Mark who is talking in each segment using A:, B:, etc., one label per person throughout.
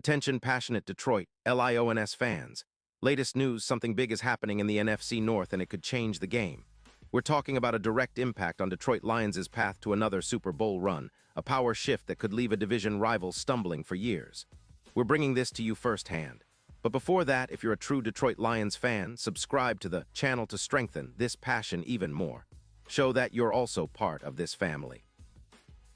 A: Attention passionate Detroit, Lions fans. Latest news, something big is happening in the NFC North and it could change the game. We're talking about a direct impact on Detroit Lions' path to another Super Bowl run, a power shift that could leave a division rival stumbling for years. We're bringing this to you firsthand. But before that, if you're a true Detroit Lions fan, subscribe to the channel to strengthen this passion even more. Show that you're also part of this family.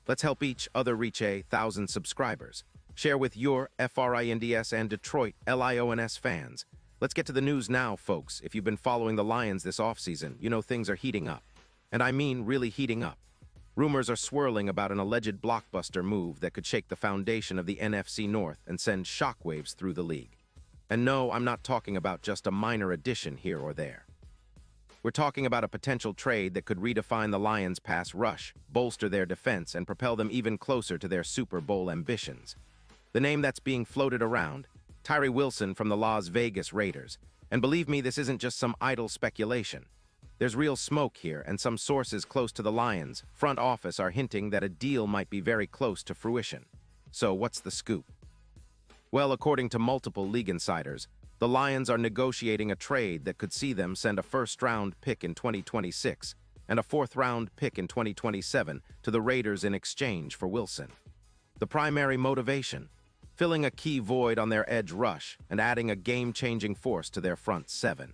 A: Let's help each other reach 1,000 subscribers. Share with your FRINDS and Detroit LIONS fans. Let's get to the news now, folks. If you've been following the Lions this offseason, you know things are heating up. And I mean really heating up. Rumors are swirling about an alleged blockbuster move that could shake the foundation of the NFC North and send shockwaves through the league. And no, I'm not talking about just a minor addition here or there. We're talking about a potential trade that could redefine the Lions' pass rush, bolster their defense, and propel them even closer to their Super Bowl ambitions. The name that's being floated around? Tyree Wilson from the Las Vegas Raiders. And believe me, this isn't just some idle speculation. There's real smoke here, and some sources close to the Lions' front office are hinting that a deal might be very close to fruition. So what's the scoop? Well, according to multiple league insiders, the Lions are negotiating a trade that could see them send a first-round pick in 2026 and a fourth-round pick in 2027 to the Raiders in exchange for Wilson. The primary motivation? Filling a key void on their edge rush and adding a game-changing force to their front seven.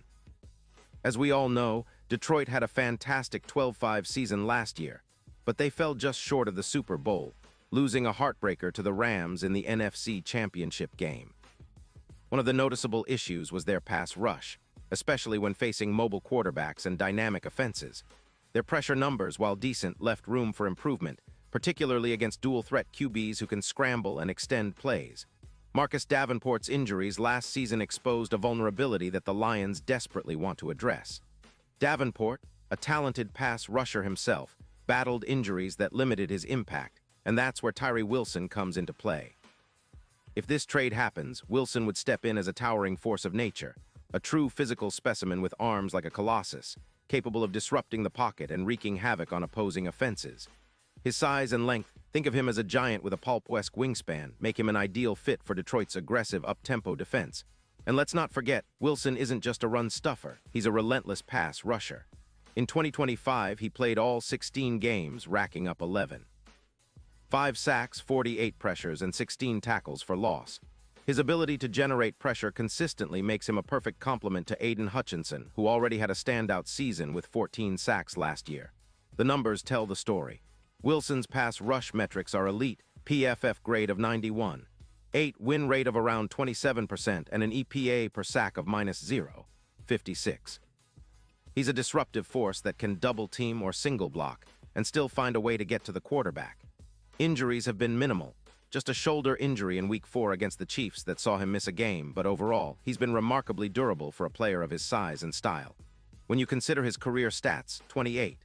A: As we all know, Detroit had a fantastic 12-5 season last year, but they fell just short of the Super Bowl, losing a heartbreaker to the Rams in the NFC Championship game. One of the noticeable issues was their pass rush, especially when facing mobile quarterbacks and dynamic offenses. Their pressure numbers, while decent, left room for improvement, particularly against dual-threat QBs who can scramble and extend plays. Marcus Davenport's injuries last season exposed a vulnerability that the Lions desperately want to address. Davenport, a talented pass rusher himself, battled injuries that limited his impact, and that's where Tyree Wilson comes into play. If this trade happens, Wilson would step in as a towering force of nature, a true physical specimen with arms like a colossus, capable of disrupting the pocket and wreaking havoc on opposing offenses. His size and length, think of him as a giant with a pulp-esque wingspan, make him an ideal fit for Detroit's aggressive up-tempo defense. And let's not forget, Wilson isn't just a run-stuffer, he's a relentless pass rusher. In 2025, he played all 16 games, racking up 11. 5 sacks, 48 pressures, and 16 tackles for loss. His ability to generate pressure consistently makes him a perfect complement to Aiden Hutchinson, who already had a standout season with 14 sacks last year. The numbers tell the story. Wilson's pass rush metrics are elite, PFF grade of 91, 8 win rate of around 27%, and an EPA per sack of -0.56. He's a disruptive force that can double-team or single-block and still find a way to get to the quarterback. Injuries have been minimal, just a shoulder injury in Week 4 against the Chiefs that saw him miss a game, but overall, he's been remarkably durable for a player of his size and style. When you consider his career stats, 28.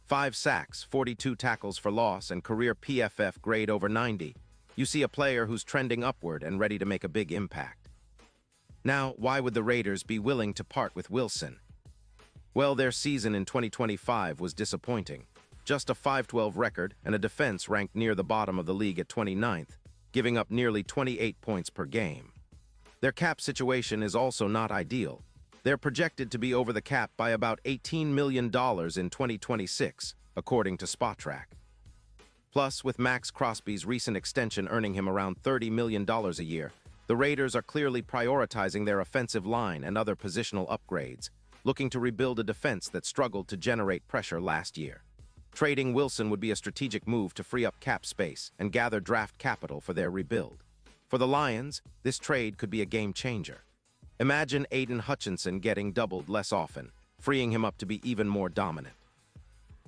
A: 5 sacks, 42 tackles for loss, and career PFF grade over 90, you see a player who's trending upward and ready to make a big impact. Now, why would the Raiders be willing to part with Wilson? Well, their season in 2025 was disappointing. Just a 5-12 record and a defense ranked near the bottom of the league at 29th, giving up nearly 28 points per game. Their cap situation is also not ideal. They're projected to be over the cap by about $18 million in 2026, according to SpotTrack. Plus, with Max Crosby's recent extension earning him around $30 million a year, the Raiders are clearly prioritizing their offensive line and other positional upgrades, looking to rebuild a defense that struggled to generate pressure last year. Trading Wilson would be a strategic move to free up cap space and gather draft capital for their rebuild. For the Lions, this trade could be a game changer. Imagine Aiden Hutchinson getting doubled less often, freeing him up to be even more dominant.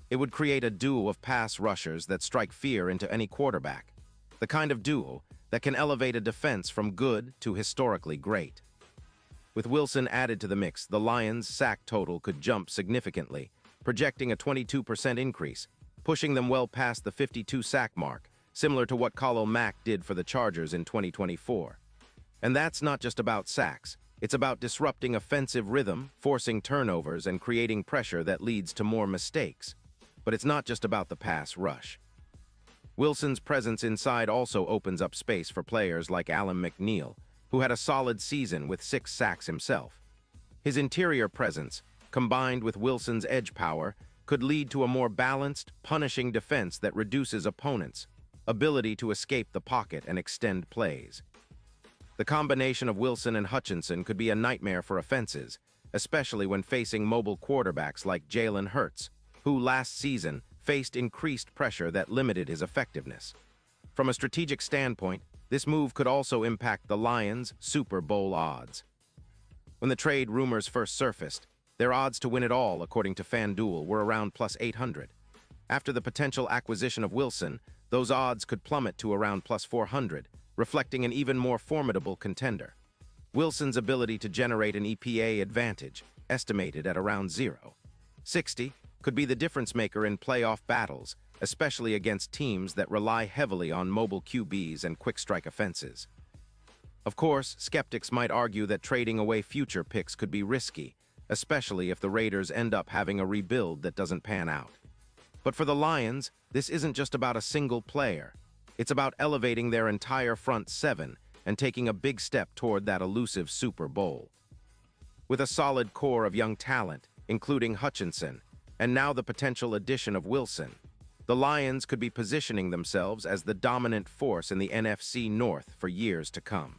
A: It would create a duo of pass rushers that strike fear into any quarterback, the kind of duo that can elevate a defense from good to historically great. With Wilson added to the mix, the Lions' sack total could jump significantly, projecting a 22% increase, pushing them well past the 52 sack mark, similar to what Khalil Mack did for the Chargers in 2024. And that's not just about sacks. It's about disrupting offensive rhythm, forcing turnovers, and creating pressure that leads to more mistakes. But it's not just about the pass rush. Wilson's presence inside also opens up space for players like Alan McNeil, who had a solid season with 6 sacks himself. His interior presence, combined with Wilson's edge power, could lead to a more balanced, punishing defense that reduces opponents' ability to escape the pocket and extend plays. The combination of Wilson and Hutchinson could be a nightmare for offenses, especially when facing mobile quarterbacks like Jalen Hurts, who last season faced increased pressure that limited his effectiveness. From a strategic standpoint, this move could also impact the Lions' Super Bowl odds. When the trade rumors first surfaced, their odds to win it all, according to FanDuel, were around plus 800. After the potential acquisition of Wilson, those odds could plummet to around plus 400, reflecting an even more formidable contender. Wilson's ability to generate an EPA advantage, estimated at around 0.60, could be the difference maker in playoff battles, especially against teams that rely heavily on mobile QBs and quick-strike offenses. Of course, skeptics might argue that trading away future picks could be risky, especially if the Raiders end up having a rebuild that doesn't pan out. But for the Lions, this isn't just about a single player. It's about elevating their entire front seven and taking a big step toward that elusive Super Bowl. With a solid core of young talent, including Hutchinson, and now the potential addition of Wilson, the Lions could be positioning themselves as the dominant force in the NFC North for years to come.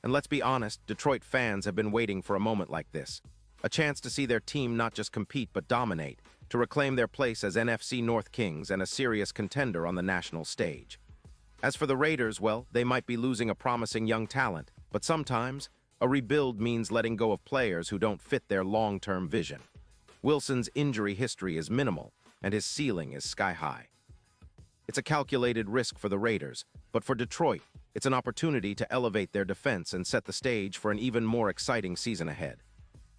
A: And let's be honest, Detroit fans have been waiting for a moment like this. A chance to see their team not just compete but dominate, to reclaim their place as NFC North Kings and a serious contender on the national stage. As for the Raiders, well, they might be losing a promising young talent, but sometimes a rebuild means letting go of players who don't fit their long-term vision. Wilson's injury history is minimal, and his ceiling is sky-high. It's a calculated risk for the Raiders, but for Detroit, it's an opportunity to elevate their defense and set the stage for an even more exciting season ahead.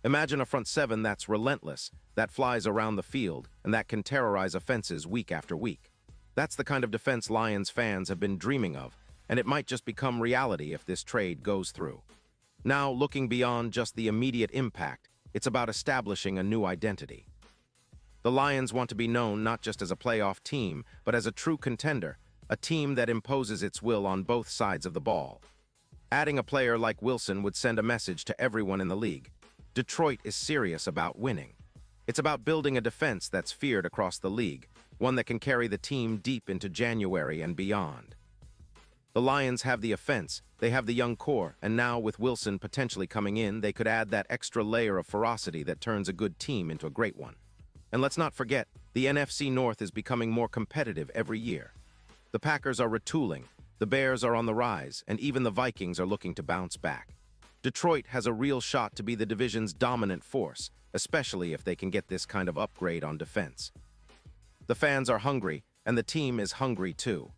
A: Imagine a front seven that's relentless, that flies around the field, and that can terrorize offenses week after week. That's the kind of defense Lions fans have been dreaming of, and it might just become reality if this trade goes through. Now, looking beyond just the immediate impact, it's about establishing a new identity. The Lions want to be known not just as a playoff team, but as a true contender, a team that imposes its will on both sides of the ball. Adding a player like Wilson would send a message to everyone in the league. Detroit is serious about winning. It's about building a defense that's feared across the league, one that can carry the team deep into January and beyond. The Lions have the offense, they have the young core, and now with Wilson potentially coming in, they could add that extra layer of ferocity that turns a good team into a great one. And let's not forget, the NFC North is becoming more competitive every year. The Packers are retooling, the Bears are on the rise, and even the Vikings are looking to bounce back. Detroit has a real shot to be the division's dominant force, especially if they can get this kind of upgrade on defense. The fans are hungry, and the team is hungry too.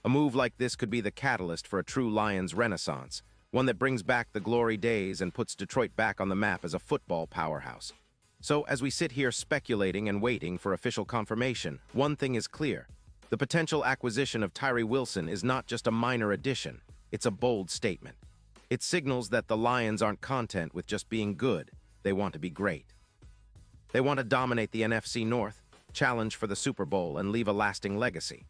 A: A move like this could be the catalyst for a true Lions renaissance, one that brings back the glory days and puts Detroit back on the map as a football powerhouse. So, as we sit here speculating and waiting for official confirmation, one thing is clear. The potential acquisition of Tyree Wilson is not just a minor addition, it's a bold statement. It signals that the Lions aren't content with just being good, they want to be great. They want to dominate the NFC North, challenge for the Super Bowl, and leave a lasting legacy.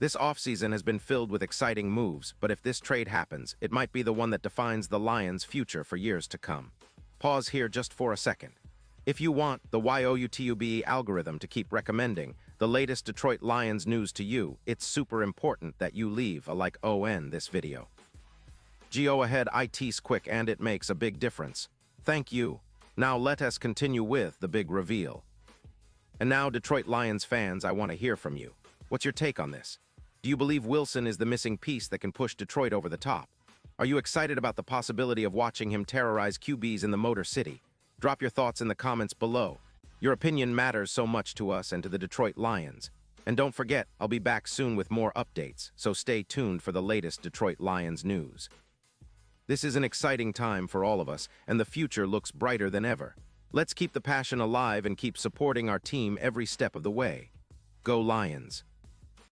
A: This offseason has been filled with exciting moves, but if this trade happens, it might be the one that defines the Lions' future for years to come. Pause here just for a second. If you want the YOUTUBE algorithm to keep recommending the latest Detroit Lions news to you, it's super important that you leave a like on this video. Go ahead, it's quick and it makes a big difference. Thank you. Now let us continue with the big reveal. And now, Detroit Lions fans, I want to hear from you. What's your take on this? Do you believe Wilson is the missing piece that can push Detroit over the top? Are you excited about the possibility of watching him terrorize QBs in the Motor City? Drop your thoughts in the comments below. Your opinion matters so much to us and to the Detroit Lions. And don't forget, I'll be back soon with more updates, so stay tuned for the latest Detroit Lions news. This is an exciting time for all of us, and the future looks brighter than ever. Let's keep the passion alive and keep supporting our team every step of the way. Go Lions!